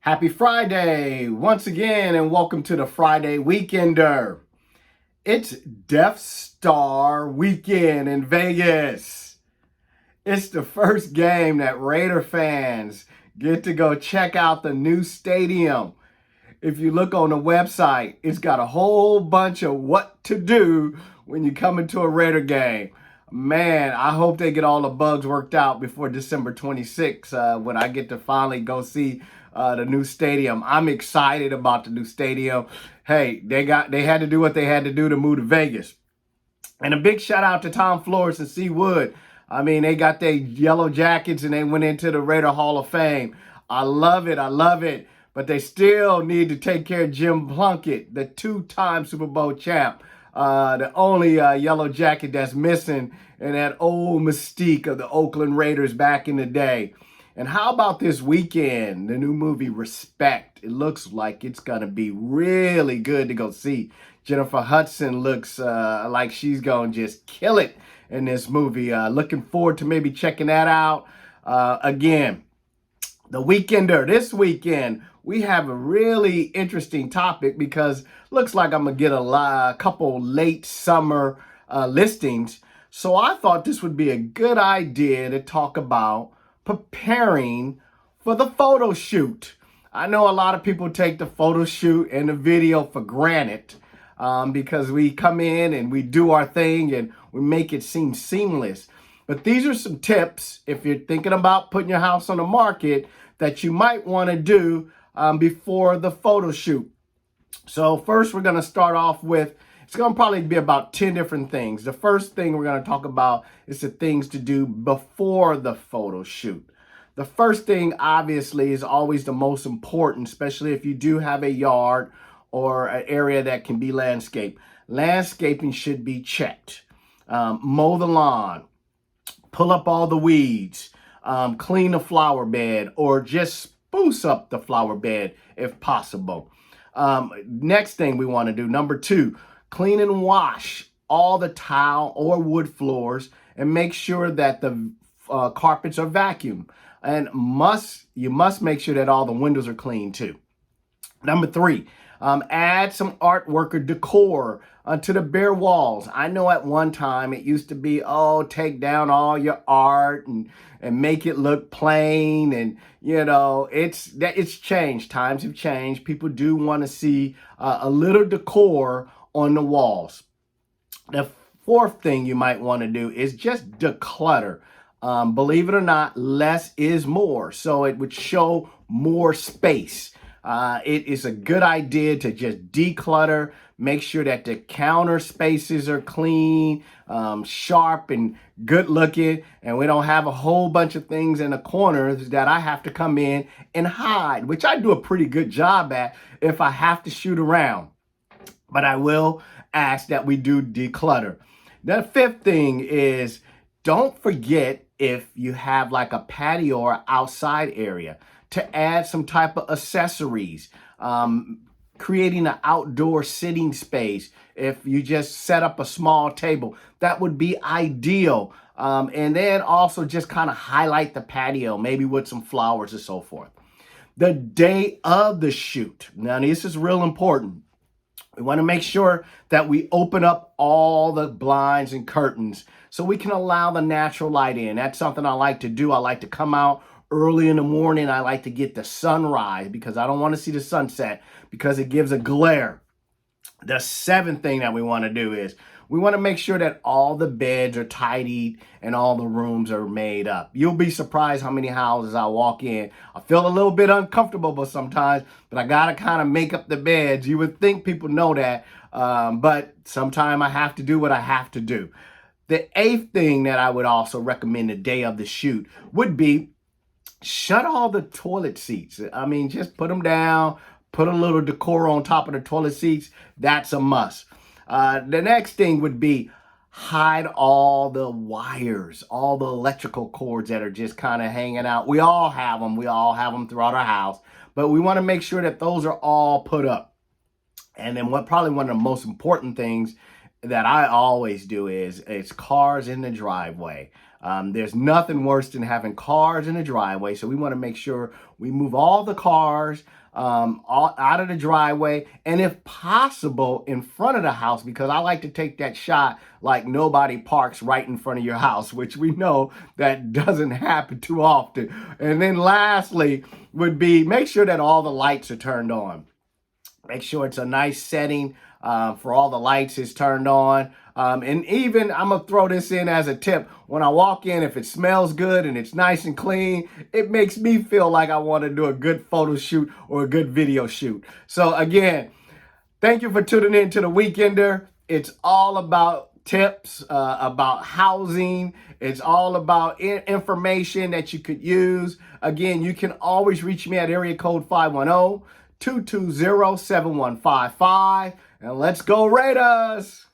Happy Friday once again, and welcome to the Friday Weekender. It's Death Star weekend in Vegas. It's the first game that Raider fans get to go check out the new stadium. If you look on the website, it's got a whole bunch of what to do when you come into a Raider game. Man, I hope they get all the bugs worked out before December 26th when I get to finally go see the new stadium. I'm excited about the new stadium. Hey, they had to do what they had to do to move to Vegas. And a big shout out to Tom Flores and C. Wood. I mean, they got their yellow jackets and they went into the Raider Hall of Fame. I love it. I love it. But they still need to take care of Jim Plunkett, the two-time Super Bowl champ. The only yellow jacket that's missing in that old mystique of the Oakland Raiders back in the day. And how about this weekend, the new movie Respect? It looks like it's going to be really good to go see. Jennifer Hudson looks like she's going to just kill it in this movie. Looking forward to maybe checking that out. Again, the Weekender, this weekend, we have a really interesting topic because looks like I'm going to get a couple late summer listings. So I thought this would be a good idea to talk about preparing for the photo shoot. I know a lot of people take the photo shoot and the video for granted because we come in and we do our thing and we make it seem seamless. But these are some tips if you're thinking about putting your house on the market that you might want to do before the photo shoot. So first we're going to start off with, it's going to probably be about 10 different things. The first thing we're going to talk about is the things to do before the photo shoot. The first thing obviously is always the most important, especially if you do have a yard or an area that can be landscaped. Landscaping should be checked. Mow the lawn, pull up all the weeds, clean the flower bed, or just spruce up the flower bed if possible. Next thing we want to do, number 2, clean and wash all the tile or wood floors and make sure that the carpets are vacuumed. And you must make sure that all the windows are clean too. Number 3, add some artwork or decor to the bare walls. I know at one time it used to be, take down all your art and make it look plain. And, it's changed. Times have changed. People do want to see a little decor on the walls. The fourth thing you might want to do is just declutter. Believe it or not, less is more. So it would show more space. It is a good idea to just declutter, make sure that the counter spaces are clean, sharp and good looking, and we don't have a whole bunch of things in the corners that I have to come in and hide, which I do a pretty good job at if I have to shoot around. But I will ask that we do declutter. The fifth thing is, don't forget if you have like a patio or outside area to add some type of accessories, creating an outdoor sitting space. If you just set up a small table, that would be ideal. And then also just kind of highlight the patio, maybe with some flowers and so forth. The day of the shoot. Now, this is real important. We want to make sure that we open up all the blinds and curtains so we can allow the natural light in. That's something I like to do. I like to come out early in the morning. I like to get the sunrise because I don't want to see the sunset because it gives a glare. The seventh thing that we want to do is we want to make sure that all the beds are tidied and all the rooms are made up. You'll be surprised how many houses I walk in. I feel a little bit uncomfortable sometimes, but I got to kind of make up the beds. You would think people know that, but sometimes I have to do what I have to do. The eighth thing that I would also recommend the day of the shoot would be shut all the toilet seats. I mean, just put them down, put a little decor on top of the toilet seats. That's a must. The next thing would be hide all the wires, all the electrical cords that are just kind of hanging out. We all have them. We all have them throughout our house. But we want to make sure that those are all put up. And then probably one of the most important things that I always do is cars in the driveway. There's nothing worse than having cars in the driveway, so we want to make sure we move all the cars all out of the driveway, and if possible in front of the house, because I like to take that shot like nobody parks right in front of your house, which we know that doesn't happen too often. And then lastly would be make sure that all the lights are turned on. Make sure it's a nice setting for all the lights is turned on. And even, I'm going to throw this in as a tip. When I walk in, if it smells good and it's nice and clean, it makes me feel like I want to do a good photo shoot or a good video shoot. So again, thank you for tuning in to The Weekender. It's all about tips, about housing. It's all about information that you could use. Again, you can always reach me at area code 510-220-7155. And let's go Raiders!